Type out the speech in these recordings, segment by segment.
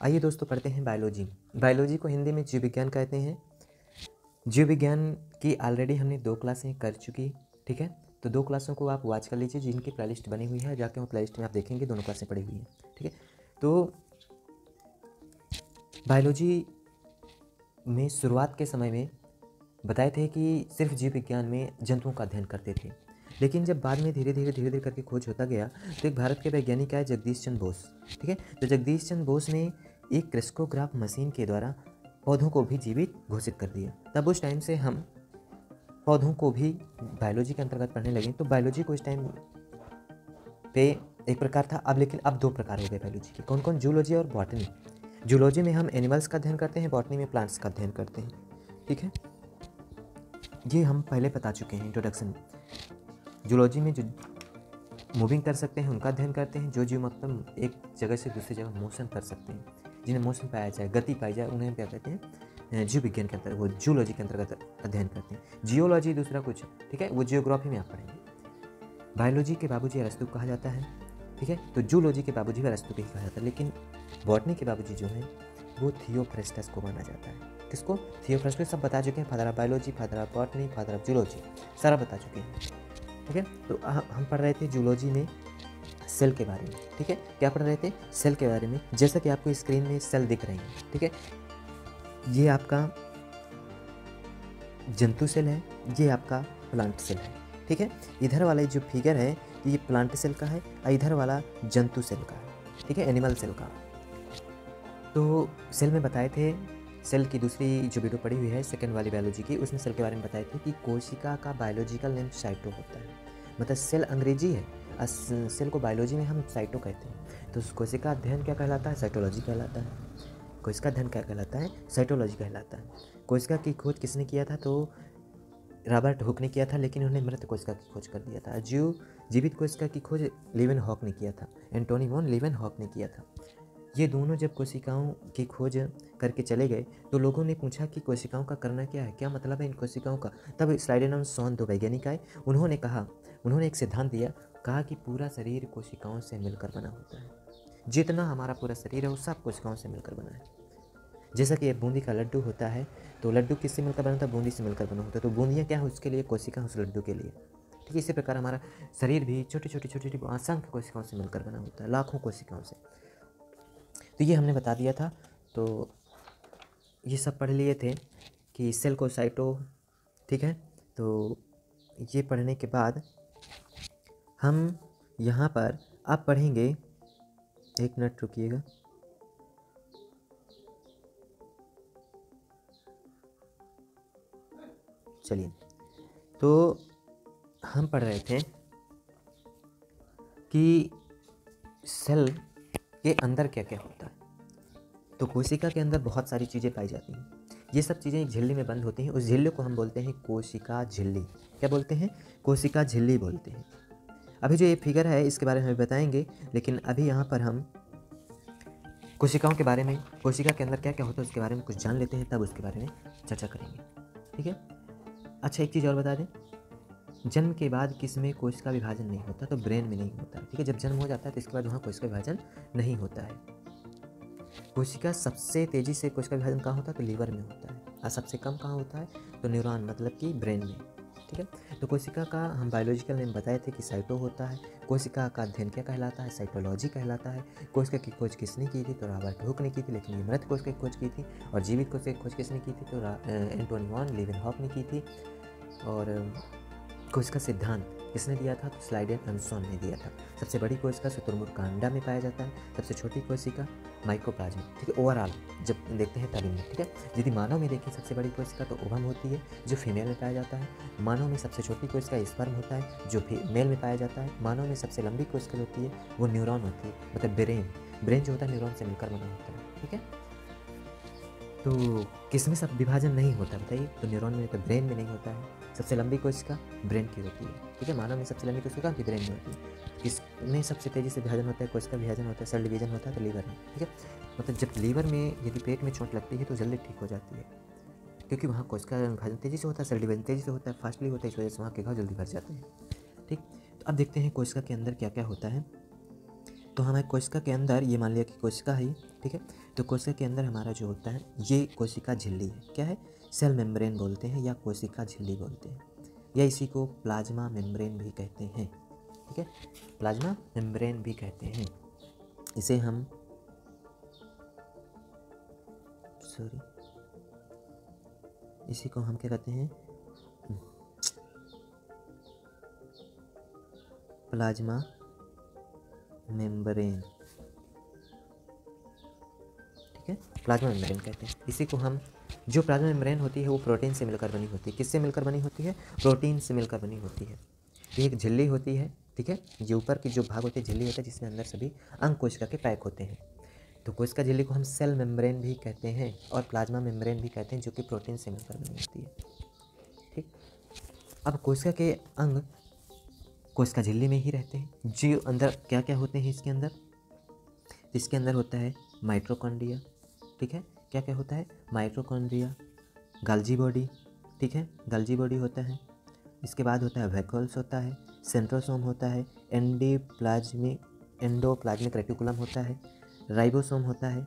आइए दोस्तों पढ़ते हैं बायोलॉजी। बायोलॉजी को हिंदी में जीव विज्ञान कहते हैं। जीव विज्ञान की ऑलरेडी हमने 2 क्लासें कर चुकी, ठीक है। तो 2 क्लासों को आप वॉच कर लीजिए, जिनकी प्लेलिस्ट बनी हुई है, जाके वो प्लेलिस्ट में आप देखेंगे दोनों क्लासें पड़ी हुई हैं, ठीक है। तो बायोलॉजी में शुरुआत के समय में बताए थे कि सिर्फ जीव विज्ञान में जंतुओं का अध्ययन करते थे, लेकिन जब बाद में धीरे धीरे करके खोज होता गया तो एक भारत के वैज्ञानिक आए, जगदीश चंद्र बोस, ठीक है। तो जगदीश चंद्र बोस ने एक क्रिस्कोग्राफ मशीन के द्वारा पौधों को भी जीवित घोषित कर दिया। तब उस टाइम से हम पौधों को भी बायोलॉजी के अंतर्गत पढ़ने लगे। तो बायोलॉजी को इस टाइम पे एक प्रकार था, अब लेकिन अब 2 प्रकार हो गए बायोलॉजी के। कौन कौन? जूलॉजी और बॉटनी। जूलॉजी में हम एनिमल्स का अध्ययन करते हैं, बॉटनी में प्लांट्स का अध्ययन करते हैं, ठीक है। ये हम पहले बता चुके हैं इंट्रोडक्शन में। जूलॉजी में जो मूविंग कर सकते हैं उनका अध्ययन करते हैं, जो जीव मतलब एक जगह से दूसरी जगह मोशन कर सकते हैं, जिन्हें मोशन पाया जाए, गति पाई जाए, उन्हें क्या कहते हैं? जीव विज्ञान के अंतर्गत, वो जूलॉजी के अंतर्गत अध्ययन करते हैं। जियोलॉजी दूसरा कुछ, ठीक है, वो जियोग्राफी में आप पढ़ेंगे। बायोलॉजी के बाबूजी अरस्तु कहा जाता है, ठीक है। तो जूलॉजी के बाबूजी अरस्तु को ही कहा जाता है, लेकिन बॉटनी के बाबूजी जो हैं वो थियोफ्रेस्टस को माना जाता है। किसको? थियोफ्रेस्टस। सब बता चुके हैं, father of biology, father of botany, father of zoology, सारा बता चुके हैं, ठीक है। तो हम पढ़ रहे थे जूलॉजी में सेल के बारे में, ठीक है। क्या पढ़ रहे थे? सेल के बारे में। जैसा कि आपको स्क्रीन में सेल दिख रही है, ठीक है। ये आपका जंतु सेल है, ये आपका प्लांट सेल है, ठीक है। इधर वाला जो फिगर है ये प्लांट सेल का है और इधर वाला जंतु सेल का है, ठीक है, एनिमल सेल का। तो सेल में बताए थे, सेल की दूसरी जो वीडियो पड़ी हुई है सेकंड वाली बायोलॉजी की, उसमें सेल के बारे में बताए थे कि कोशिका का बायोलॉजिकल नेम साइटो होता है। मतलब सेल अंग्रेजी है और सेल को बायोलॉजी में हम साइटो कहते हैं। तो कोशिका अध्ययन क्या कहलाता है? साइटोलॉजी कहलाता है। कोशिका अध्ययन क्या कहलाता है? साइटोलॉजी कहलाता है। कोशिका की खोज किसने किया था? तो रॉबर्ट हुक ने किया था, लेकिन उन्होंने मृत कोशिका की खोज कर दिया था। जीवित कोशिका की खोज लीवेनहॉक ने किया था, एंटोनी वॉन लीवेनहॉक ने किया था। ये दोनों जब कोशिकाओं की खोज करके चले गए तो लोगों ने पूछा कि कोशिकाओं का करना क्या है, क्या मतलब है इन कोशिकाओं का। तब स्लाइडेनसॉन 2 वैज्ञानिक आए, उन्होंने एक सिद्धांत दिया, कहा कि पूरा शरीर कोशिकाओं से मिलकर बना होता है। जितना हमारा पूरा शरीर है वो सब कोशिकाओं से मिलकर बना है। जैसा कि बूंदी का लड्डू होता है, तो लड्डू किससे मिलकर बना होता है? बूंदी से मिलकर बना होता है। तो बूंदियाँ क्या है? उसके लिए कोशिका, उस लड्डू के लिए, ठीक है। इसी प्रकार हमारा शरीर भी छोटी छोटी असंख्य कोशिकाओं से मिलकर बना होता है, लाखों कोशिकाओं से। तो ये हमने बता दिया था। तो ये सब पढ़ लिए थे कि सेल को साइटो, ठीक है। तो ये पढ़ने के बाद हम यहाँ पर अब पढ़ेंगे, 1 मिनट रुकिएगा। चलिए, तो हम पढ़ रहे थे कि सेल के अंदर क्या क्या होता है। तो कोशिका के अंदर बहुत सारी चीज़ें पाई जाती हैं। ये सब चीज़ें एक झिल्ली में बंद होती हैं। उस झिल्ली को हम बोलते हैं कोशिका झिल्ली। क्या बोलते हैं? कोशिका झिल्ली बोलते हैं। अभी जो ये फिगर है इसके बारे में बताएंगे, लेकिन अभी यहाँ पर हम कोशिकाओं के बारे में, कोशिका के अंदर क्या क्या होता है उसके बारे में कुछ जान लेते हैं, तब उसके बारे में चर्चा करेंगे, ठीक है। अच्छा, एक चीज़ और बता दें, जन्म के बाद किसमें कोशिका विभाजन नहीं होता? तो ब्रेन में नहीं होता है, ठीक है। जब जन्म हो जाता है तो इसके बाद वहाँ कोशिका विभाजन नहीं होता है। कोशिका सबसे तेज़ी से कोशिका विभाजन कहाँ होता है? तो लीवर में होता है। और सबसे कम कहाँ होता है? तो न्यूरॉन, मतलब कि ब्रेन में, ठीक है। तो कोशिका का हम बायोलॉजिकल नेम बताए थे कि साइटो होता है। कोशिका का अध्ययन क्या कहलाता है? साइटोलॉजी कहलाता है। कोशिका की खोज किसने की थी? तो रॉबर्ट हुक ने की थी, लेकिन ये मृत कोशिका की खोज की थी। और जीवित कोशिका की खोज किसने की थी? तो एंटोनी वॉन लीवेनहॉक ने की थी। और कोशिका सिद्धांत किसने दिया था? तो स्लाइडेनसॉन ने दिया था। सबसे बड़ी कोशिका शुतुरमुर्ग का अंडा में पाया जाता है, सबसे छोटी कोशिका माइकोप्लाज्मा, ठीक है। ओवरऑल जब देखते हैं तभी में, ठीक है। यदि मानव में देखें सबसे बड़ी कोशिका तो ओवम होती है, जो फीमेल में पाया जाता है। मानव में सबसे छोटी कोशिका स्पर्म होता है, जो मेल में पाया जाता है। मानव में सबसे लंबी कोशिका होती है वो न्यूरॉन होती है, मतलब ब्रेन जो होता है न्यूरॉन से मिलकर बना होता है, ठीक है। तो किसमें सब विभाजन नहीं होता बताइए? तो न्यूरॉन में, तो ब्रेन में नहीं होता है। सबसे लंबी कोशिका ब्रेन की होती है, ठीक है। मानव में सबसे लंबी कोशिका की ब्रेन में होती है। किसमें सबसे तेज़ी से विभाजन होता है? कोशिका विभाजन होता है, सेल डिवीजन होता है तो लीवर में, ठीक है। मतलब जब लीवर में यदि पेट में चोट लगती है तो जल्दी ठीक हो जाती है, क्योंकि वहाँ कोशिका विभाजन तेज़ी से होता है, सेल डिवीजन तेज़ी से होता है, फास्टली होता है, इस वजह से वहाँ के घाव जल्दी भर जाते हैं, ठीक। तो अब देखते हैं कोशिका के अंदर क्या क्या होता है। तो हमारे कोशिका के अंदर, ये मान लिया कि कोशिका है, ठीक है, तो कोशिका के अंदर हमारा जो होता है ये कोशिका झिल्ली है। क्या है? सेल मेम्ब्रेन बोलते हैं या कोशिका झिल्ली बोलते हैं, या इसी को प्लाज्मा मेम्ब्रेन भी कहते हैं। ठीक है, प्लाज्मा मेम्ब्रेन भी कहते हैं। इसे हम इसी को हम क्या कहते हैं? Plasma membrane. ठीक है, प्लाज्मा मेम्ब्रेन कहते हैं इसी को हम। जो प्लाज्मा मेम्ब्रेन होती है वो प्रोटीन से मिलकर बनी होती है। किससे मिलकर बनी होती है? प्रोटीन से मिलकर बनी होती है। ये एक झिल्ली होती है, ठीक है, ये ऊपर की जो भाग होती है झिल्ली होता है, जिसमें अंदर सभी अंग कोशिका के पैक होते हैं। तो कोशिका झिल्ली को हम सेल मेम्ब्रेन भी कहते हैं और प्लाज्मा मेम्ब्रेन भी कहते हैं, जो कि प्रोटीन से मिलकर बनी होती है। ठीक, अब कोशिका के अंग कोशिका झिल्ली में ही रहते हैं। जो अंदर क्या क्या होते हैं इसके अंदर? इसके अंदर होता है माइटोकॉन्ड्रिया। ठीक है, क्या क्या होता है? माइटोकॉन्ड्रिया, गाल्जी बॉडी, ठीक है, गाल्जी बॉडी होता है। इसके बाद होता है वैक्यूल्स होता है, सेंट्रोसोम होता है, एंडोप्लाज्मिक रेटिकुलम होता है, राइबोसोम होता है,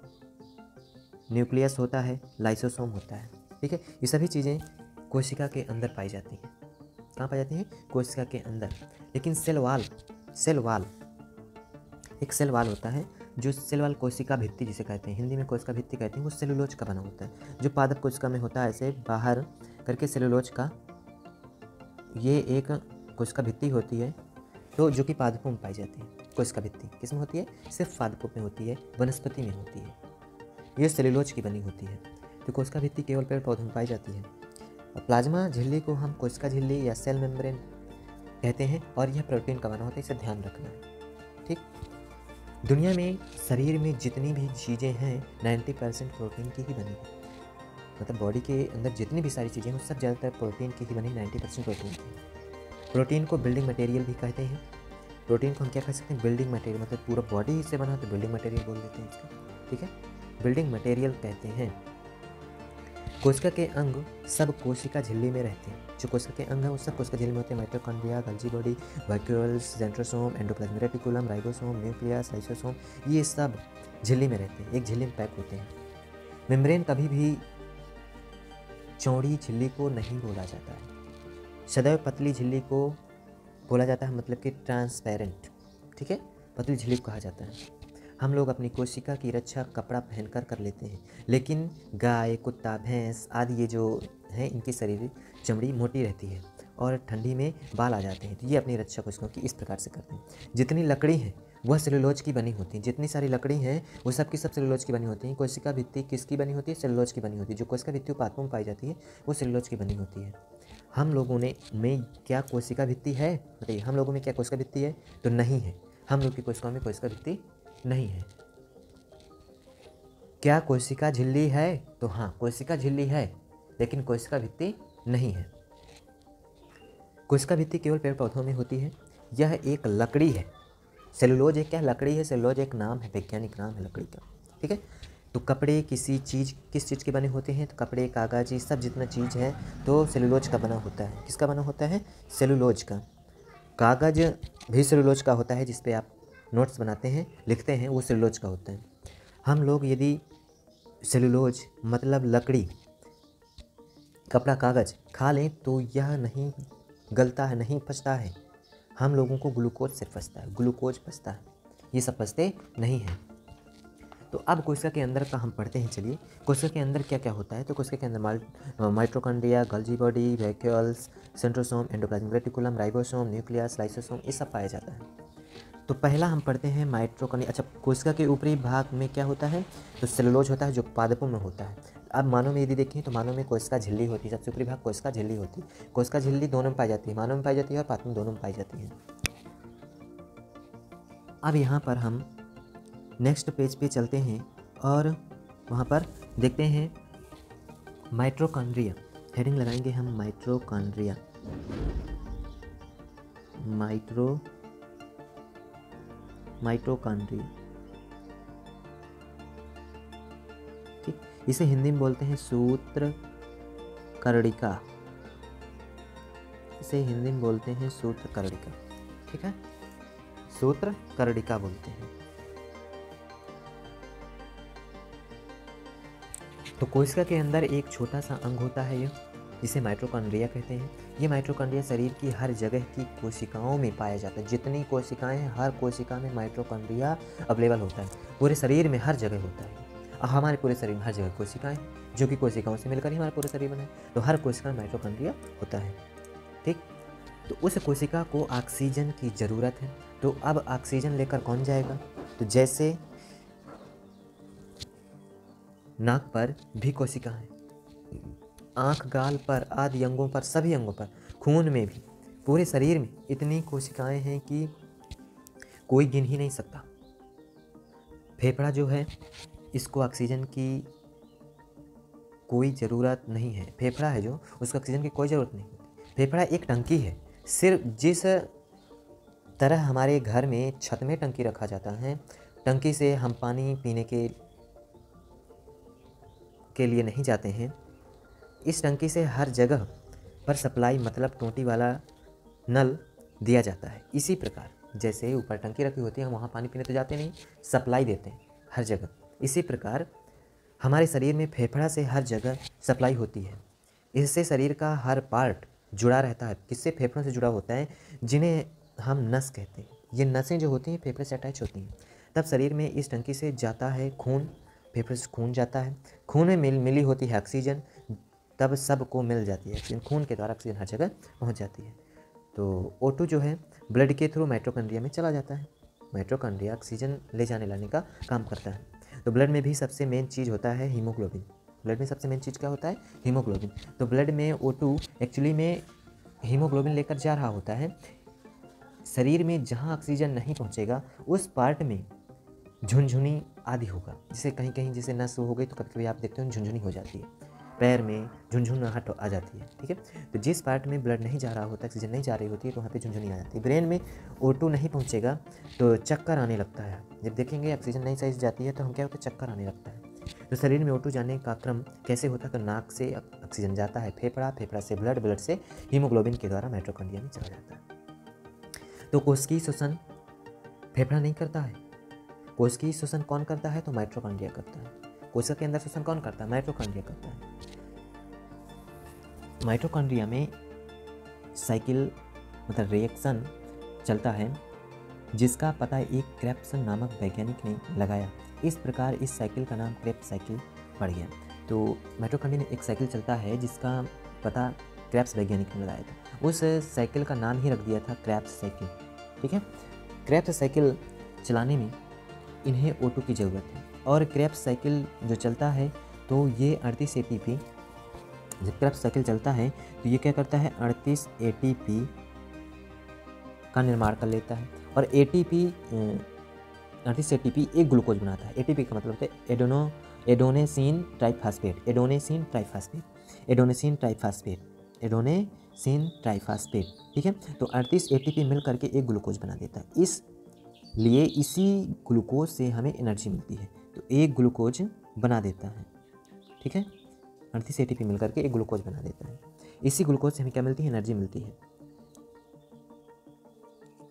न्यूक्लियस होता है, लाइसोसोम होता है। ठीक है, ये सभी चीज़ें कोशिका के अंदर पाई जाती हैं। कहाँ पाई जाती हैं? कोशिका के अंदर। लेकिन सेल वाल एक सेल वाल होता है, जो सेल वाल कोशिका भित्ति जिसे कहते हैं, हिंदी में कोशिका भित्ति कहते हैं, वो सेलुलोज का बना होता है। जो पादप कोशिका में होता है ऐसे बाहर करके सेलुलोज का, ये एक कोशिका भित्ति होती है, तो जो कि पादपों में पाई जाती है। कोशिका भित्ति किस में होती है? सिर्फ पादपों में होती है, वनस्पति में होती है, ये सेलुलोज की बनी होती है। तो कोशिका भित्ति केवल पेड़ पौधों में पाई जाती है। और प्लाज्मा झिल्ली को हम कोशिका झिल्ली या सेल मेम्ब्रेन कहते हैं, और यह प्रोटीन का बना होता है, इसे ध्यान रखना है। ठीक, दुनिया में शरीर में जितनी भी चीज़ें हैं 90% प्रोटीन की ही बनी है। मतलब बॉडी के अंदर जितनी भी सारी चीज़ें हैं वो सब ज़्यादातर प्रोटीन की ही बनी, 90% प्रोटीन की। प्रोटीन को बिल्डिंग मटेरियल भी कहते हैं। प्रोटीन को हम क्या कह सकते हैं? बिल्डिंग मटेरियल, मतलब पूरा बॉडी से बना तो बिल्डिंग मटेरियल बोल देते हैं इसका। ठीक है, बिल्डिंग मटेरियल कहते हैं। कोशिका के अंग सब कोशिका झिल्ली में रहते हैं। जो कोशिका के अंग हैं वो सब कोशिका झिल्ली में होते हैं। Mitochondria, Golgi body, vacuoles, centrosome, endoplasmic reticulum, ribosome, nucleus, lysosome, ये सब झिल्ली में रहते हैं, एक झिल्ली में पैक होते हैं। मेम्ब्रेन कभी भी चौड़ी झिल्ली को नहीं बोला जाता है, सदैव पतली झिल्ली को बोला जाता है, मतलब कि ट्रांसपेरेंट। ठीक है, पतली झिल्ली को कहा जाता है। हम लोग अपनी कोशिका की रक्षा कपड़ा पहनकर कर लेते हैं, लेकिन गाय, कुत्ता, भैंस आदि ये जो हैं इनकी शरीर चमड़ी मोटी रहती है और ठंडी में बाल आ जाते हैं, तो ये अपनी रक्षा कोशिकाओं की इस प्रकार से करते हैं। जितनी लकड़ी है वह सेलुलोज की बनी होती है। जितनी सारी लकड़ी हैं वो सब की सब सेलुलोज की बनी होती हैं। कोशिका भित्ति किसकी बनी होती है? सेलुलोज की बनी होती है। जो कोशिका भित्ति पादपों में पाई जाती है वो सेलुलोज की बनी होती है। हम लोगों में क्या कोशिका भित्ति है? बताइए, हम लोगों में क्या कोशिका भित्ति है? तो नहीं है। हम लोग की कोशिकाओं में कोशिका भित्ति नहीं है। क्या कोशिका झिल्ली है? तो हाँ, कोशिका झिल्ली है, लेकिन कोशिका भित्ति नहीं है। कोशिका भित्ति केवल पेड़ पौधों में होती है। यह एक लकड़ी है। सेलुलोज एक क्या लकड़ी है? सेलुलोज एक नाम है, वैज्ञानिक नाम है लकड़ी का। ठीक है, तो कपड़े किस चीज़ के बने होते हैं? तो कपड़े, कागज, ये सब जितना चीज़ है तो सेलुलोज का बना होता है। किसका बना होता है? सेलुलोज का। कागज भी सेलुलोज का होता है, जिस पे आप नोट्स बनाते हैं, लिखते हैं, वो सेलुलोज का होता है। हम लोग यदि सेलुलोज मतलब लकड़ी, कपड़ा, कागज खा लें तो यह नहीं गलता है, नहीं पचता है। हम लोगों को ग्लूकोज से पचता है, ग्लूकोज पचता है, ये सब पचते नहीं हैं। तो अब कोशिका के अंदर का हम पढ़ते हैं। चलिए, कोशिका के अंदर क्या क्या होता है? तो कोशिका के अंदर mitochondria, Golgi body, vacuoles, centrosome, endoplasmic reticulum, ribosome, nucleus, lysosome, ये सब पाया जाता है। तो पहला हम पढ़ते हैं माइटोकॉन्ड्रिया। अच्छा, कोशिका के ऊपरी भाग में क्या होता है? तो सेलुलोज होता है, जो पादपों में होता है। अब मानव में यदि देखें तो मानव में कोशिका झिल्ली होती है। सबसे ऊपरी भाग कोशिका झिल्ली होती है। कोशिका झिल्ली दोनों में पाई जाती है, मानव में पाई जाती है और पादपों में, दोनों में पाई जाती है। अब यहाँ पर हम नेक्स्ट पेज पे चलते हैं और वहाँ पर देखते हैं माइटोकॉन्ड्रिया। हेडिंग लगाएंगे हम माइटोकॉन्ड्रिया। माइटोकॉन्ड्रिया, ठीक, इसे हिंदी में बोलते हैं सूत्रकर्णिका। इसे हिंदी में बोलते हैं सूत्रकर्णिका। ठीक है, सूत्रकर्णिका बोलते हैं। तो कोशिका के अंदर एक छोटा सा अंग होता है ये, जिसे माइटोकॉन्ड्रिया कहते हैं। ये माइटोकॉन्ड्रिया शरीर की हर जगह की कोशिकाओं में पाया जाता है। जितनी कोशिकाएं हैं, हर कोशिका में माइटोकॉन्ड्रिया अवेलेबल होता है। पूरे शरीर में हर जगह होता है। हमारे पूरे शरीर में हर जगह कोशिकाएं हैं, जो कि कोशिकाओं से मिलकर ही हमारा पूरा शरीर बना है। तो हर कोशिका में माइटोकॉन्ड्रिया होता है। ठीक, तो उस कोशिका को ऑक्सीजन की ज़रूरत है। तो अब ऑक्सीजन लेकर कौन जाएगा? तो जैसे नाक पर भी कोशिका है, आँख, गाल पर, आदि अंगों पर, सभी अंगों पर, खून में भी, पूरे शरीर में इतनी कोशिकाएं हैं कि कोई गिन ही नहीं सकता। फेफड़ा जो है, इसको ऑक्सीजन की कोई ज़रूरत नहीं है। फेफड़ा है जो, उसको ऑक्सीजन की कोई ज़रूरत नहीं होती। फेफड़ा एक टंकी है। सिर्फ जिस तरह हमारे घर में छत में टंकी रखा जाता है, टंकी से हम पानी पीने के लिए नहीं जाते हैं, इस टंकी से हर जगह पर सप्लाई, मतलब टोंटी वाला नल दिया जाता है। इसी प्रकार जैसे ऊपर टंकी रखी होती है, हम वहाँ पानी पीने तो जाते नहीं, सप्लाई देते हैं हर जगह। इसी प्रकार हमारे शरीर में फेफड़ा से हर जगह सप्लाई होती है। इससे शरीर का हर पार्ट जुड़ा रहता है। किससे? फेफड़ों से जुड़ा होता है, जिन्हें हम नस कहते हैं। ये नसें जो होती हैं फेफड़े से अटैच होती हैं। तब शरीर में इस टंकी से जाता है खून, फेफड़े से खून जाता है, खून में मिली होती है ऑक्सीजन, तब सबको मिल जाती है ऑक्सीजन। खून के द्वारा ऑक्सीजन हर जगह पहुंच जाती है। तो O2 जो है ब्लड के थ्रू माइटोकॉन्ड्रिया में चला जाता है। माइटोकॉन्ड्रिया ऑक्सीजन ले जाने लाने का काम करता है। तो ब्लड में भी सबसे मेन चीज़ होता है हीमोग्लोबिन। ब्लड में सबसे मेन चीज़ क्या होता है? हीमोग्लोबिन। तो ब्लड में O2 एक्चुअली में हीमोग्लोबिन लेकर जा रहा होता है। शरीर में जहाँ ऑक्सीजन नहीं पहुँचेगा, उस पार्ट में झुनझुनी आदि होगा। जैसे कहीं कहीं जैसे नस हो गई तो कभी कभी आप देखते हो झुनझुनी हो जाती है, पैर में झुनझुनाहट आ जाती है। ठीक है, तो जिस पार्ट में ब्लड नहीं जा रहा होता, ऑक्सीजन नहीं जा रही होती है, तो वहाँ पे झुनझुनी आ जाती है। ब्रेन में O2 नहीं पहुँचेगा तो चक्कर आने लगता है। जब देखेंगे ऑक्सीजन नहीं सही जाती है तो हम क्या होता है? चक्कर आने लगता है। तो शरीर में O2 जाने का क्रम कैसे होता है? तो नाक से ऑक्सीजन जाता है फेफड़ा, फेफड़ा से ब्लड, ब्लड से हीमोग्लोबिन के द्वारा माइटोकॉन्ड्रिया में चला जाता है। तो कोशिकीय श्वसन फेफड़ा नहीं करता है। कोशिकीय श्वसन कौन करता है? तो माइटोकॉन्ड्रिया करता है। कोशिका के अंदर श्वसन कौन करता है? माइटोकॉन्ड्रिया करता है। माइटोकॉन्ड्रिया में साइकिल, मतलब रिएक्शन चलता है, जिसका पता एक क्रेब्स नामक वैज्ञानिक ने लगाया। इस प्रकार इस साइकिल का नाम क्रेब्स साइकिल पड़ गया। तो माइटोकॉन्ड्रिया में एक साइकिल चलता है जिसका पता क्रेब्स वैज्ञानिक ने लगाया था। उस साइकिल का नाम ही रख दिया था क्रेब्स साइकिल। ठीक है, क्रेब्स साइकिल चलाने में इन्हें O2 की ज़रूरत है। और क्रेब्स साइकिल जो चलता है तो ये 38 ATP, जब क्रेब्स साइकिल चलता है तो ये क्या करता है? 38 ATP का निर्माण कर लेता है। और 38 ATP एक ग्लूकोज बनाता है। ATP का मतलब है एडोनेसिन ट्राइफास्फेट, एडोनेसिन ट्राइफास्फेट, एडोनेसिन ट्राइफास्फेट, एडोनेसिन ट्राइफास्फेट। ठीक है, तो 38 ATP मिल करके एक ग्लूकोज बना देता है। इसलिए इसी ग्लूकोज से हमें एनर्जी मिलती है। तो एक ग्लूकोज बना देता है। ठीक है, 38 ATP मिल करके एक ग्लूकोज बना देता है। इसी ग्लूकोज से हमें क्या मिलती है? एनर्जी मिलती है।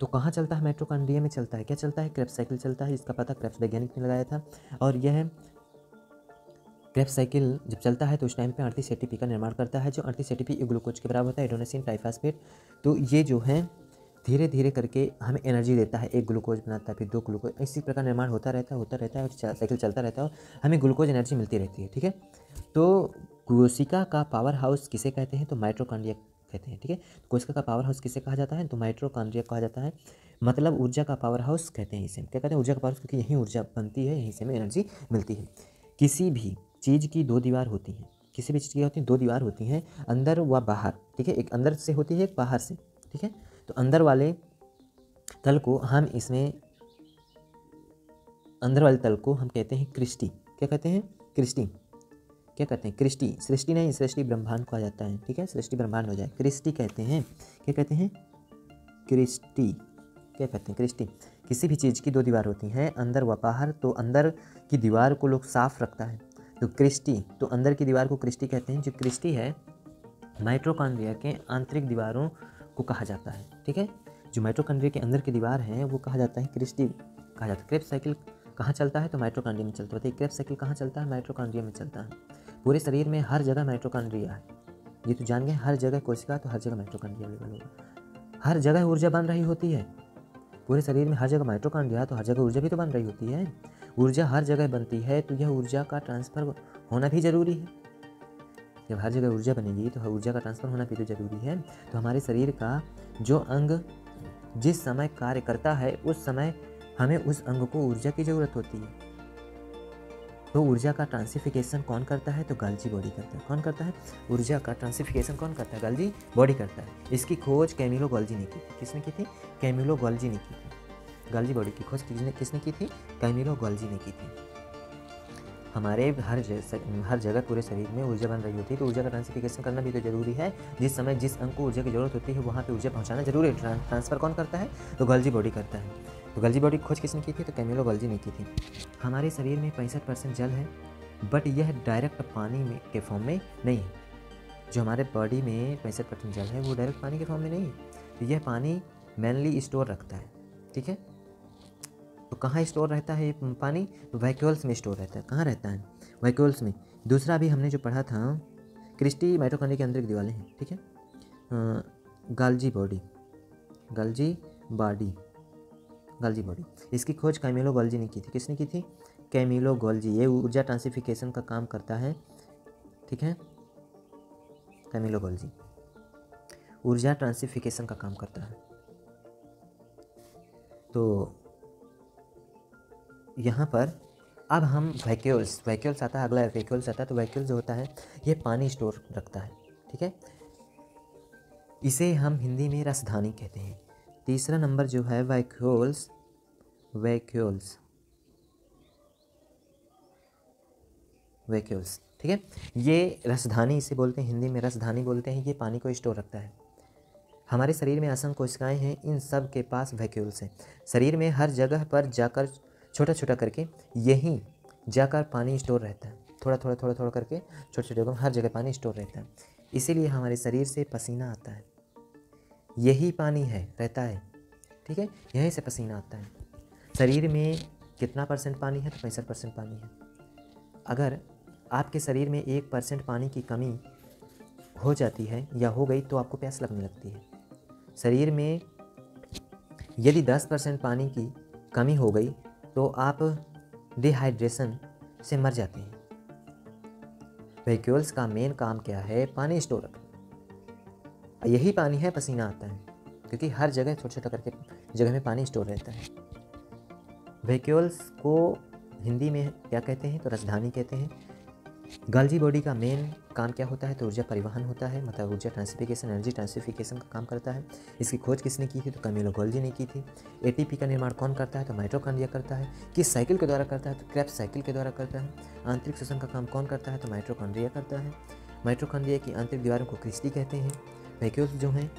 तो कहाँ चलता है? माइटोकॉन्ड्रिया में चलता है। क्या चलता है? क्रेब्स साइकिल चलता है, जिसका पता क्रेब्स वैज्ञानिक ने लगाया था। और यह क्रेब्स साइकिल जब चलता है तो उस टाइम पे 38 ATP का निर्माण करता है, जो 38 ATP एक ग्लूकोज के बराबर होता है, एडोनेसिन ट्राइफास्फेट। तो ये जो है धीरे धीरे करके हमें एनर्जी देता है। एक ग्लूकोज बनाता है, फिर 2 ग्लूकोज, इसी प्रकार निर्माण होता रहता है और साइकिल चलता रहता है और हमें ग्लूकोज एनर्जी मिलती रहती है। ठीक है, तो कोशिका का पावर हाउस किसे कहते हैं? तो माइटोकॉन्ड्रिया कहते हैं। ठीक है, तो कोशिका का पावर हाउस किसे कहा जाता है? तो माइटोकॉन्ड्रिया कहा जाता है। मतलब ऊर्जा का पावर हाउस कहते हैं इसे। क्या कहते हैं? ऊर्जा का पावर हाउस, क्योंकि यही ऊर्जा बनती है, यहीं से हमें एनर्जी मिलती है। किसी भी चीज़ की 2 दीवार होती हैं। किसी भी चीज़ की होती हैं 2 दीवार होती हैं, अंदर व बाहर। ठीक है, एक अंदर से होती है, एक बाहर से। ठीक है, तो अंदर वाले तल को हम कहते हैं क्रिस्टी। क्या कहते हैं? क्रिस्टी। क्या कहते हैं? क्रिस्टी। सृष्टि नहीं, सृष्टि ब्रह्मांड कहा जाता है। ठीक है, सृष्टि ब्रह्मांड हो जाए, क्रिस्टी कहते हैं। क्या कहते हैं? क्रिस्टी। क्या कहते हैं? क्रिस्टी। किसी भी चीज़ की 2 दीवार होती हैं, अंदर व बाहर। तो अंदर की दीवार को लोग साफ रखता है तो क्रिस्टी, तो अंदर की दीवार को क्रिस्टी कहते हैं। जो क्रिस्टी है माइटोकॉन्ड्रिया के आंतरिक दीवारों को कहा जाता है। ठीक है, जो माइटोकॉन्ड्रिया के अंदर की दीवार है वो कहा जाता है क्रिस्टी कहा जाता है। क्रेब्स साइकिल कहाँ चलता है? तो माइटोकॉन्ड्रिया में चलता है। बताइए क्रेब्स साइकिल कहाँ चलता है? माइटोकॉन्ड्रिया में चलता है। पूरे शरीर में हर जगह माइटोकॉन्ड्रिया है, ये तो जान गए। हर जगह कोशिका तो हर जगह माइटोकॉन्ड्रिया अवेलेबल होगा। हर जगह ऊर्जा बन रही होती है, पूरे शरीर में हर जगह माइटोकॉन्ड्रिया तो हर जगह ऊर्जा भी तो बन रही होती है। ऊर्जा हर जगह बनती है तो यह ऊर्जा का ट्रांसफ़र होना भी ज़रूरी है। जब हर जगह ऊर्जा बनेगी तो ऊर्जा का ट्रांसफ़र होना भी तो ज़रूरी है। तो हमारे शरीर का जो अंग जिस समय कार्य करता है उस समय हमें उस अंग को ऊर्जा की ज़रूरत होती है। तो ऊर्जा का ट्रांसफिकेशन कौन करता है? तो गाल्जी बॉडी करता है। कौन करता है? ऊर्जा का ट्रांसफिकेशन कौन करता है? गाल्जी बॉडी करता है। इसकी खोज कैमिलो गॉल्जी ने की थी। किसने की थी? कैमिलो गॉल्जी ने की थी। गाल्जी बॉडी की खोज किसने की थी? कैमिलो गॉल्जी ने की थी। हमारे हर जगह पूरे शरीर में ऊर्जा बन रही होती है तो ऊर्जा का ट्रांसफिकेशन करना भी तो जरूरी है। जिस समय जिस अंग को ऊर्जा की जरूरत होती है वहाँ पे ऊर्जा पहुँचाना जरूरी है। ट्रांसफ़र कौन करता है? तो गॉल्जी बॉडी करता है। तो गॉल्जी बॉडी की खोज किसने की थी? तो कैमिलो गॉल्जी ने की थी। हमारे शरीर में 65% जल है, बट यह डायरेक्ट पानी में के फॉर्म में नहीं है। जो हमारे बॉडी में 65% जल है वो डायरेक्ट पानी के फॉर्म में नहीं है। तो यह पानी मेनली स्टोर रखता है। ठीक है, तो कहाँ स्टोर रहता है ये पानी? तो वैक्यूल्स में स्टोर रहता है। कहाँ रहता है? वैक्यूल्स में। दूसरा भी हमने जो पढ़ा था, क्रिस्टी माइटोकॉन्ड्रिया की आंतरिक दीवारें हैं। ठीक है, गाल्जी बॉडी, गाल्जी बॉडी, गाल्जी बॉडी, इसकी खोज कैमिलो गॉल्जी ने की थी। किसने की थी? Camillo Golgi. ये ऊर्जा ट्रांसफिकेशन का काम करता है। ठीक है, कैमिलो गॉल्जी ऊर्जा ट्रांसफिकेशन का काम करता है। तो यहाँ पर अब हम वैक्यूल्स आता है, अगला वैक्यूल्स आता है। तो वैक्यूल जो होता है ये पानी स्टोर रखता है। ठीक है, इसे हम हिंदी में रसधानी कहते हैं। तीसरा नंबर जो है वैक्यूल्स, वैक्यूल्स। ठीक है, ये रसधानी इसे बोलते हैं, हिंदी में रसधानी बोलते हैं। ये पानी को स्टोर रखता है। हमारे शरीर में असंख्य कोशिकाएं हैं, इन सब के पास वैक्यूल्स हैं। शरीर में हर जगह पर जाकर छोटा छोटा करके यहीं जाकर पानी स्टोर रहता है। थोड़ा थोड़ा करके छोटे छोटे जगह हर जगह पानी स्टोर रहता है। इसीलिए हमारे शरीर से पसीना आता है, यही पानी है रहता है। ठीक है, यहीं से पसीना आता है। शरीर में कितना % पानी है? तो 65% पानी है। अगर आपके शरीर में 1% पानी की कमी हो जाती है या हो गई तो आपको प्यास लगने लगती है। शरीर में यदि 10% पानी की कमी हो गई तो आप डिहाइड्रेशन से मर जाते हैं। वैक्यूल्स का मेन काम क्या है? पानी स्टोर रखना। यही पानी है पसीना आता है, क्योंकि हर जगह छोटा छोटा करके जगह में पानी स्टोर रहता है। वैक्यूल्स को हिंदी में क्या कहते हैं? तो रसधानी कहते हैं। गाल्जी बॉडी का मेन काम क्या होता है? तो ऊर्जा परिवहन होता है, मतलब ऊर्जा ट्रांसफिकेशन, एनर्जी ट्रांसफिकेशन का काम करता है। इसकी खोज किसने की थी? तो कैमिलो गॉल्जी ने की थी। एटीपी का निर्माण कौन करता है? तो माइटोकॉन्ड्रिया करता है। किस साइकिल के द्वारा करता है? तो क्रेब्स साइकिल के द्वारा करता है। आंतरिक श्वसन का काम कौन करता है? तो माइटोकॉन्ड्रिया करता है। माइटोकॉन्ड्रिया की आंतरिक दीवारों को क्रिस्टी कहते हैं। वैक्यूल्स जो हैं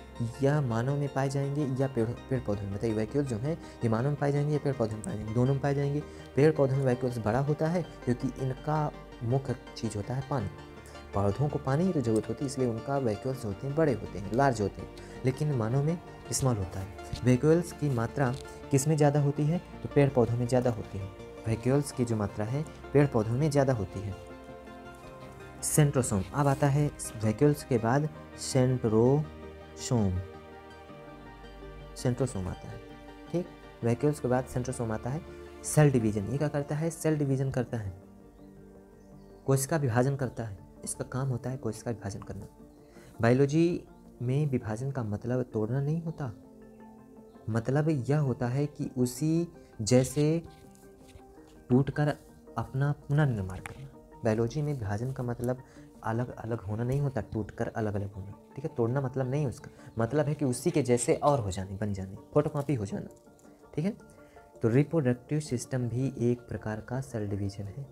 या मानव में पाए जाएंगे या पेड़ पौधों में। बताइए वैक्यूल्स जो हैं ये मानव में पाए जाएंगे या पेड़ पौधों में पाए जाएंगे? दोनों में पाए जाएंगे। पेड़ पौधों में वैक्यूल्स बड़ा होता है क्योंकि इनका मुख्य चीज़ होता है पानी। पौधों को पानी की तो जरूरत होती है, इसलिए उनका वैक्यूल्स होते हैं बड़े होते हैं, लार्ज होते हैं। लेकिन मानव में स्मॉल होता है। वैक्यूल्स की मात्रा किस में ज़्यादा होती है? तो पेड़ पौधों में ज़्यादा होती है। वैक्यूल्स की जो मात्रा है पेड़ पौधों में ज़्यादा होती है। सेंट्रोसोम अब आता है वैक्यूल्स के बाद सेंट्रोसोम आता है। ठीक, वैक्यूल्स के बाद सेंट्रोसोम आता है। सेल डिवीजन, ये क्या करता है? सेल डिवीजन करता है, कोशिका विभाजन करता है। इसका काम होता है कोशिका विभाजन करना। बायोलॉजी में विभाजन का मतलब तोड़ना नहीं होता, मतलब यह होता है कि उसी जैसे टूटकर अपना पुनर्निर्माण करना। बायोलॉजी में विभाजन का मतलब अलग अलग होना नहीं होता, टूटकर अलग अलग होना। ठीक है, तोड़ना मतलब नहीं, उसका मतलब है कि उसी के जैसे और हो जाने, बन जाने, फोटोकॉपी हो जाना। ठीक है, तो रिप्रोडक्टिव सिस्टम भी एक प्रकार का सेल डिवीजन है।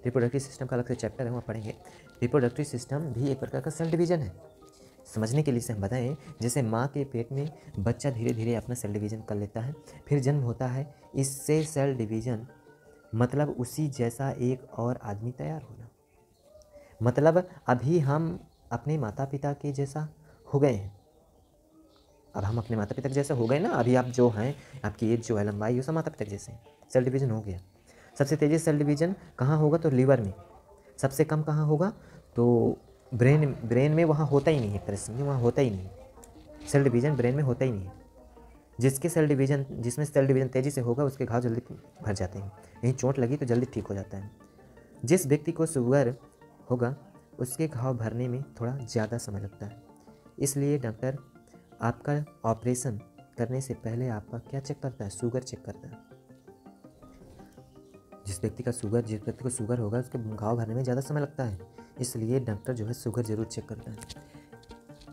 रिप्रोडक्टिव सिस्टम का अलग से चैप्टर है, वहाँ पढ़ेंगे। रिप्रोडक्टिव सिस्टम भी एक प्रकार का सेल डिवीजन है। समझने के लिए से हम बताएं, जैसे माँ के पेट में बच्चा धीरे धीरे अपना सेल डिवीजन कर लेता है, फिर जन्म होता है, इससे सेल डिवीजन मतलब उसी जैसा एक और आदमी तैयार होना। मतलब अभी हम अपने माता पिता के जैसा हो गए हैं। अब हम अपने माता पिता के जैसे हो गए ना, अभी आप जो हैं, आपकी एज जो है, लंबाई, वो सब माता पिता के जैसे हैं। सेल डिवीजन हो गया। सबसे तेज़ी सेल डिवीज़न कहाँ होगा? तो लीवर में। सबसे कम कहाँ होगा? तो ब्रेन में वहाँ होता ही नहीं है, पर्सनली वहाँ होता ही नहीं है। सेल डिवीज़न ब्रेन में होता ही नहीं है। जिसमें सेल डिवीज़न तेज़ी से होगा उसके घाव जल्दी भर जाते हैं। कहीं चोट लगी तो जल्दी ठीक हो जाता है। जिस व्यक्ति को शुगर होगा उसके घाव भरने में थोड़ा ज़्यादा समय लगता है। इसलिए डॉक्टर आपका ऑपरेशन करने से पहले आपका क्या चेक करता है? शुगर चेक करता है। जिस व्यक्ति को शुगर होगा उसके घाव भरने में ज़्यादा समय लगता है, इसलिए डॉक्टर जो है शुगर जरूर चेक करता है।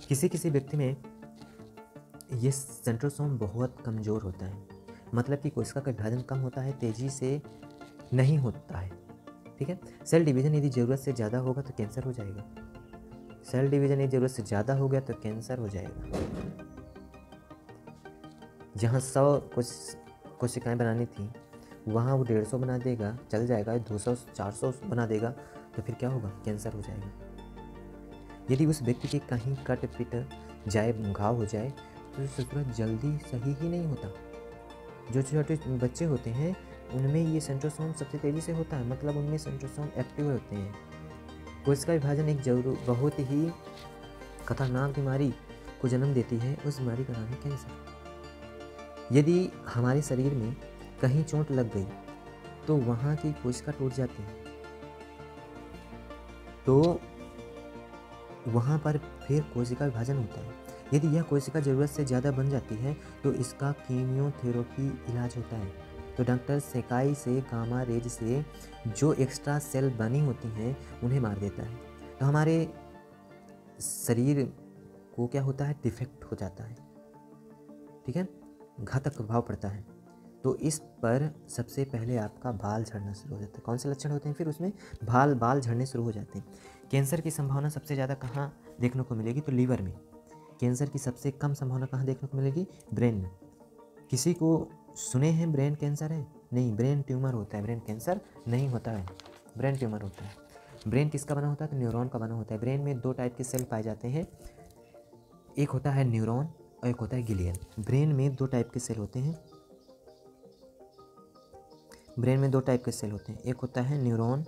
किसी व्यक्ति में ये सेंट्रोसोम बहुत कमज़ोर होता है, मतलब कि कोशिका का विभाजन कम होता है, तेज़ी से नहीं होता है। ठीक है। सेल डिवीज़न यदि ज़रूरत से ज़्यादा होगा तो कैंसर हो जाएगा। सेल डिवीज़न यदि ज़रूरत से ज़्यादा हो गया तो कैंसर हो जाएगा। जहाँ 100 कोशिकाएँ बनानी थी वहाँ वो 150 बना देगा, चल जाएगा। 200 400 बना देगा तो फिर क्या होगा? कैंसर हो जाएगा। यदि उस व्यक्ति के कहीं कट पिट जाए, घाव हो जाए तो शुगर जल्दी सही ही नहीं होता। जो छोटे बच्चे होते हैं उनमें ये सेंट्रोसोम सबसे तेज़ी से होता है, मतलब उनमें सेंट्रोसोम एक्टिव होते हैं। कोशिका विभाजन एक बहुत ही खतरनाक बीमारी को जन्म देती है। उस बीमारी का नाम है कैंसर। यदि हमारे शरीर में कहीं चोट लग गई तो वहाँ की कोशिका टूट जाती है, तो वहाँ पर फिर कोशिका विभाजन होता है। यदि यह कोशिका ज़रूरत से ज़्यादा बन जाती है तो इसका कीमियोथेरेपी इलाज होता है। तो डॉक्टर सेकाई से गामा रेज से जो एक्स्ट्रा सेल बनी होती हैं उन्हें मार देता है। तो हमारे शरीर को क्या होता है? डिफेक्ट हो जाता है। ठीक है, घातक प्रभाव पड़ता है। तो इस पर सबसे पहले आपका बाल झड़ना शुरू हो जाता है। कौन से लक्षण होते हैं फिर उसमें? बाल झड़ने शुरू हो जाते हैं। कैंसर की संभावना सबसे ज़्यादा कहाँ देखने को मिलेगी? तो लीवर में। कैंसर की सबसे कम संभावना कहाँ देखने को मिलेगी? ब्रेन में। किसी को सुने हैं ब्रेन कैंसर है? नहीं, ब्रेन ट्यूमर होता है, ब्रेन कैंसर नहीं होता है, ब्रेन ट्यूमर होता है। ब्रेन किसका बना होता है? तो न्यूरॉन का बना होता है। ब्रेन में 2 टाइप के सेल पाए जाते हैं, एक होता है न्यूरॉन और एक होता है गिलियल। ब्रेन में 2 टाइप के सेल होते हैं। ब्रेन में 2 टाइप के सेल होते हैं, एक होता है न्यूरॉन,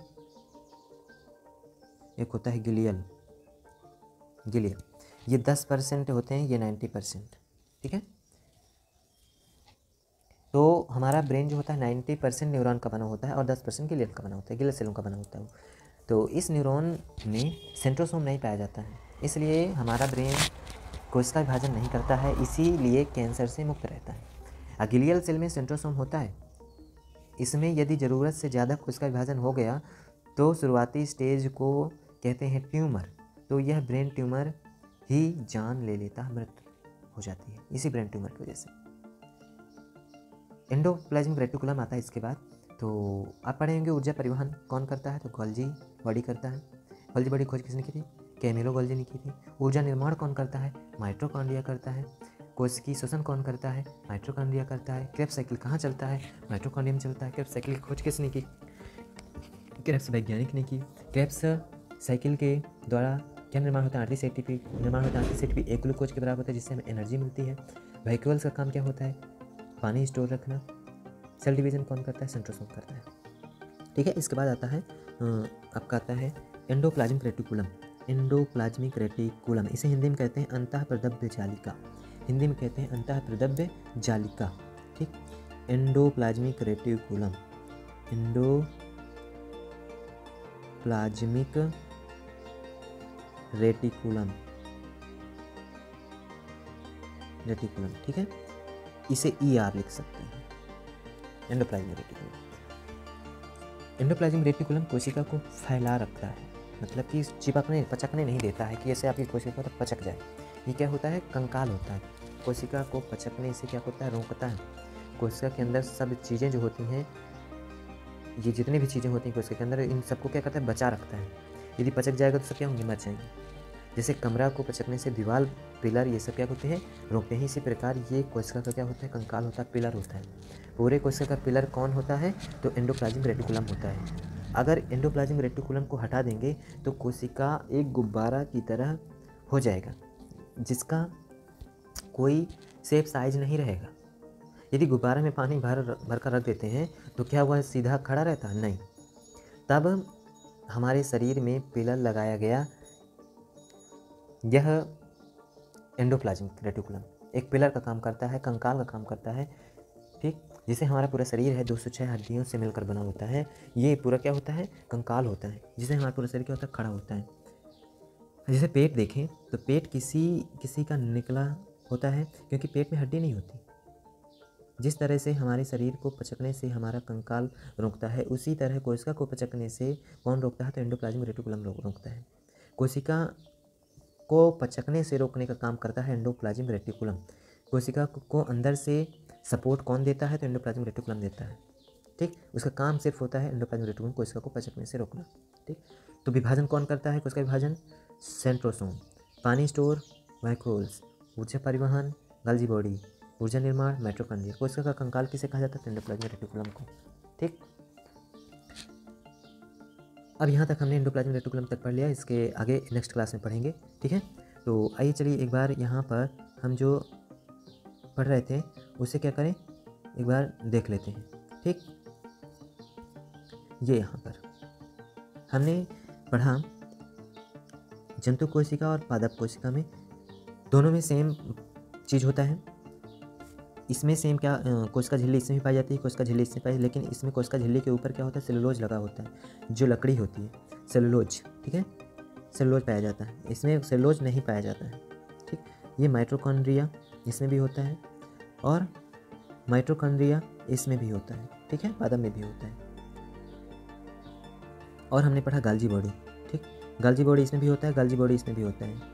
एक होता है गिलियल। ये 10% होते हैं, ये 90%। ठीक है। तो हमारा ब्रेन जो होता है 90% न्यूरॉन का बना होता है और 10% गिलियल का बना होता है, गिलियल सेलों का बना होता है। तो इस न्यूरॉन में सेंट्रोसोम नहीं पाया जाता है, इसलिए हमारा ब्रेन कोशिका विभाजन नहीं करता है, इसीलिए कैंसर से मुक्त रहता है। गिलियल सेल में सेंट्रोसोम होता है। इसमें यदि ज़रूरत से ज़्यादा कोशिका विभाजन हो गया तो शुरुआती स्टेज को कहते हैं ट्यूमर। तो यह ब्रेन ट्यूमर ही जान ले लेता है, मृत्यु हो जाती है इसी ब्रेन ट्यूमर की वजह से। एंडोप्लाज्मिक रेटिकुलम आता है इसके बाद। तो आप पढ़ेंगे ऊर्जा परिवहन कौन करता है? तो गोल्जी बॉडी करता है। गोल्जी बॉडी खोज किसने की थी? कैमिलो गोल्जी ने की थी। ऊर्जा निर्माण कौन करता है? माइटोकॉन्ड्रिया करता है। कोशिकीय शोषण कौन करता है? माइटोकॉन्ड्रिया करता है। क्रेब्स साइकिल कहाँ चलता है? माइटोकॉन्ड्रिया में चलता है। क्रेब्स साइकिल की खोज किसने की? क्रेब्स वैज्ञानिक ने की। क्रेब्स साइकिल के द्वारा क्या निर्माण होता है? आर्टिस एटीपी निर्माण होता है। आर्टिस एटीपी एक ग्लूकोज के बराबर होता है जिससे हमें एनर्जी मिलती है। व्हीकल्स का काम क्या होता है? पानी स्टोर रखना। सेल डिवीज़न कौन करता है? सेंट्रोसोम करता है। ठीक है। इसके बाद आता है आपका आता है एंडोप्लाज्मिक रेटिकुलम। एंडोप्लाज्मिक रेटिकुलम इसे हिंदी में कहते हैं अंतःप्रदव्य जालिका। हिंदी में कहते हैं अंतःप्रदव्य जालिका। ठीक। Endoplasmic reticulum, endoplasmic reticulum. ठीक है, इसे ER लिख सकते हैं, एंडोप्लाज्मिक रेटिकुलम। एंडोप्लाज्मिक रेटिकुलम कोशिका को फैला रखता है, मतलब कि पचकने नहीं देता है कि ऐसे आपकी कोशिका तक पचक जाए। ये क्या होता है? कंकाल होता है। कोशिका को पचकने से क्या होता है? रोकता है। कोशिका के अंदर सब चीज़ें जो होती हैं, ये जितनी भी चीज़ें होती हैं कोशिका के अंदर, इन सबको क्या करता है? बचा रखता है। यदि पचक जाएगा तो सब क्या होंगे? मर जाएंगे। जैसे कमरा को पचकने से दीवार, पिलर, ये सब क्या होते हैं? रोकते हैं। इसी प्रकार ये कोशिका का क्या होता है? कंकाल होता है, पिलर होता है। पूरे कोशिका का पिलर कौन होता है? तो एंडोप्लाज्मिक रेटिकुलम होता है। अगर एंडोप्लाज्मिक रेटिकुलम को हटा देंगे तो कोशिका एक गुब्बारा की तरह हो जाएगा जिसका कोई शेप साइज नहीं रहेगा। यदि गुब्बारे में पानी भर कर रख देते हैं तो क्या वह सीधा खड़ा रहता है? नहीं। तब हमारे शरीर में पिलर लगाया गया, यह एंडोप्लाज्मिक रेटिकुलम एक पिलर का काम करता है, कंकाल का काम करता है, ठीक, जिसे हमारा पूरा शरीर है 206 हड्डियों से मिलकर बना होता है। ये पूरा क्या होता है? कंकाल होता है, जिसे हमारा पूरा शरीर क्या होता है? खड़ा होता है। जैसे पेट देखें तो पेट किसी किसी का निकला होता है, क्योंकि पेट में हड्डी नहीं होती। जिस तरह से हमारे शरीर को पचकने से हमारा कंकाल रोकता है, उसी तरह कोशिका को पचकने से कौन रोकता है? तो एंडोप्लाज्मिक रेटिकुलम रोकता है। कोशिका को पचकने से रोकने का काम करता है एंडोप्लाज्मिक रेटिकुलम। कोशिका को अंदर से सपोर्ट कौन देता है? तो एंडोप्लाज्मिक रेटिकुलम देता है, ठीक। उसका काम सिर्फ होता है एंडोप्लाज्मिक रेटिकुलम कोशिका को पचकने से रोकना, ठीक। तो विभाजन कौन करता है? कोशिका विभाजन सेंट्रोसोम। पानी स्टोर वैक्यूल्स। ऊर्जा परिवहन गोल्गी बॉडी। ऊर्जा निर्माण माइटोकॉन्ड्रिया। कोशिका का कंकाल किसे कहा जाता है? एंडोप्लाज्मिक रेटिकुलम को, ठीक। अब यहाँ तक हमने एंडोप्लाज्मिक रेटिकुलम तक पढ़ लिया, इसके आगे नेक्स्ट क्लास में पढ़ेंगे, ठीक है। तो आइए चलिए एक बार यहाँ पर हम जो पढ़ रहे थे उसे क्या करें, एक बार देख लेते हैं, ठीक। ये यहाँ पर हमने पढ़ा जंतु कोशिका और पादप कोशिका में दोनों में सेम चीज़ होता है। इसमें सेम क्या कोशिका झिल्ली इसमें भी पाई जाती है, कोशिका झिल्ली इसमें पाई, लेकिन इसमें कोशिका झिल्ली के ऊपर क्या होता है? सेलुलोज लगा होता है, जो लकड़ी होती है, सेलुलोज, ठीक है, सेलुलोज पाया जाता है। इसमें सेलुलोज नहीं पाया जाता है, ठीक। ये माइटोकॉन्ड्रिया इसमें भी होता है और माइटोकॉन्ड्रिया इसमें भी होता है, ठीक है, पादप में भी होता है। और हमने पढ़ा गोल्गी बॉडी, ठीक, गोल्गी बॉडी इसमें भी होता है, गोल्गी बॉडी इसमें भी होता है।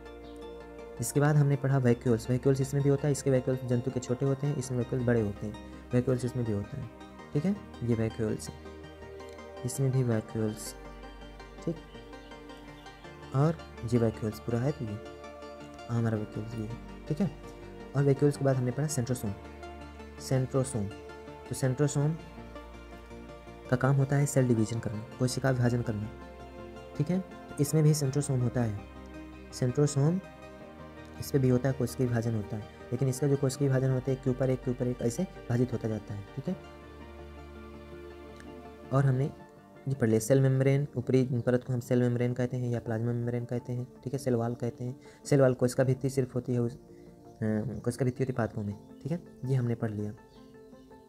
इसके बाद हमने पढ़ा वैक्यूल्स, वैक्यूल्स इसमें भी होता है, इसके वैक्यूल्स जंतु के छोटे होते हैं, इसमें वैक्यूल्स बड़े होते हैं, वैक्यूल्स इसमें भी होता है, ठीक है। ये वैक्यूल्स, इसमें भी वैक्यूल्स, ठीक। और ये वैक्यूल्स पूरा है, तो ये हमारा वैक्यूल्स ये है, ठीक है। और वैक्यूल्स के बाद हमने पढ़ा सेंट्रोसोम। सेंट्रोसोम, तो सेंट्रोसोम का काम होता है सेल डिवीजन करना, कोशिका विभाजन करना, ठीक है। इसमें भी सेंट्रोसोम होता है, सेंट्रोसोम इस पर भी होता है, कोशिका विभाजन होता है, लेकिन इसका जो कोशिका विभाजन होता है एक के ऊपर एक के ऊपर एक ऐसे विभाजित होता जाता है, ठीक है। और हमने ये पढ़ लिया सेल मेम्ब्रेन, ऊपरी परत को हम सेल मेम्ब्रेन कहते हैं या प्लाज्मा मेम्ब्रेन कहते हैं, ठीक है। सेल वाल कहते हैं, सेल वाल कोशिका भित्ति सिर्फ होती है, उस कोशिका भित्ति होती है पादपों में, ठीक है। ये हमने पढ़ लिया,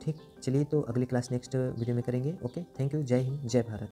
ठीक। चलिए तो अगली क्लास नेक्स्ट वीडियो में करेंगे। ओके, थैंक यू, जय हिंद, जय भारत।